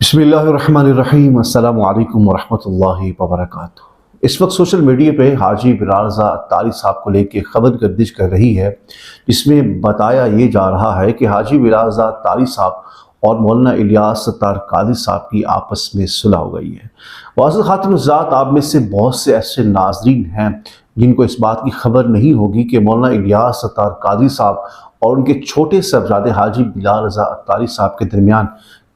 बिस्मिल्लाहिर्रहमानिर्रहीम। अस्सलामु अलैकुम वरहमतुल्लाहि वबरकातुहू। इस वक्त सोशल मीडिया पे हाजी बिलाल रज़ा अत्तारी साहब को लेकर खबर गर्दिश कर रही है, जिसमें बताया ये जा रहा है कि हाजी बिलाल रज़ा अत्तारी साहब और मौलाना इलियास सत्तार कादरी साहब की आपस में सुलह हो गई है। वाज़िह ख़ातिमुज़्ज़ात, आप में से बहुत से ऐसे नाज़रीन हैं जिनको इस बात की खबर नहीं होगी कि मौलाना इलियास सत्तार कादरी साहब और उनके छोटे साहबजादे हाजी बिलाल रज़ा अत्तारी साहब के दरमियान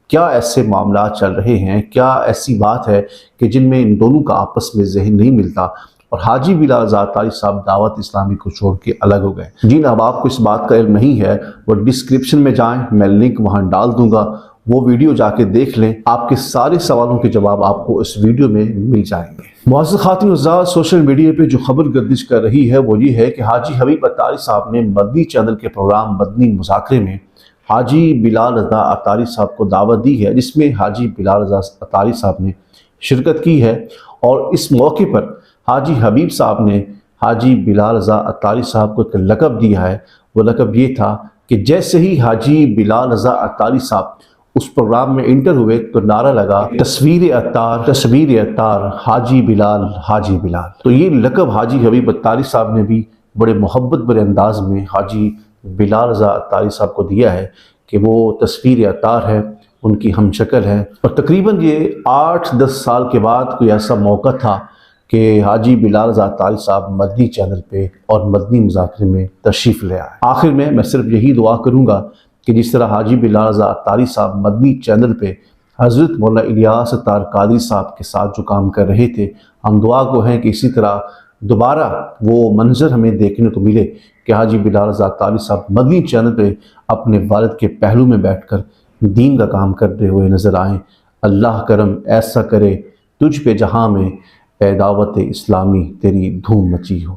क्या ऐसे मामला चल रहे हैं, क्या ऐसी बात है कि जिनमें इन दोनों का आपस में ज़हन नहीं मिलता और हाजी बिलाल रज़ा अत्तारी साहब दावत इस्लामी को छोड़ के अलग हो गए। जी अब आपको इस बात का इल्म नहीं है, वो डिस्क्रिप्शन में जाएं, मैं लिंक वहां डाल दूंगा, वो वीडियो जाके देख लें। आपके सारे सवालों के जवाब आपको इस वीडियो में मिल जाएंगे। मुअज़्ज़िज़ ख़ातिमुज़्ज़ात, सोशल मीडिया पे जो खबर गर्दिश कर रही है वो ये है कि हाजी हबीब अत्तारी साहब ने मदनी चैनल के प्रोग्राम मदनी मुज़ाकरे में हाजी बिलाल रज़ा अत्तारी साहब को दावत दी है, जिसमें हाजी बिलाल रज़ा अत्तारी साहब ने शिरकत की है। और इस मौके पर हाजी हबीब साहब ने हाजी बिलाल रज़ा अत्तारी साहब को एक लक़ब दिया है। वो लक़ब ये था कि जैसे ही हाजी बिलाल रज़ा अत्तारी साहब उस प्रोग्राम में इंटर हुए तो नारा लगा, तस्वीर अत्तार हाजी बिलाल हाजी बिलाल। तो ये लक़ब हाजी हबीब अत्तारी साहब ने भी बड़े मोहब्बत भरे अंदाज में हाजी बिलाल रज़ा अत्तारी साहब को दिया है कि वो तस्वीर अत्तार है, उनकी हमशक्ल है। और तकरीबन ये 8-10 साल के बाद कोई ऐसा मौका था कि हाजी बिलाल रज़ा अत्तारी साहब मदनी चैनल पे और मदनी मुज़ाकरे में तशरीफ़ ले आए। आखिर में मैं सिर्फ यही दुआ करूँगा कि जिस तरह हाजी बिलाल रज़ा अत्तारी साहब मदनी चैनल पे हज़रत मौलाना इलियास सत्तार कादरी साहब के साथ जो काम कर रहे थे, हम दुआ को हैं कि इसी तरह दोबारा वो मंजर हमें देखने को मिले कि हाजी बिलाल रज़ा अत्तारी साहब मदनी चैनल पे अपने वालिद के पहलू में बैठकर दीन का काम करते हुए नज़र आएँ। अल्लाह करम ऐसा करे तुझ पे जहाँ में ए दावत इस्लामी तेरी धूम मची हो।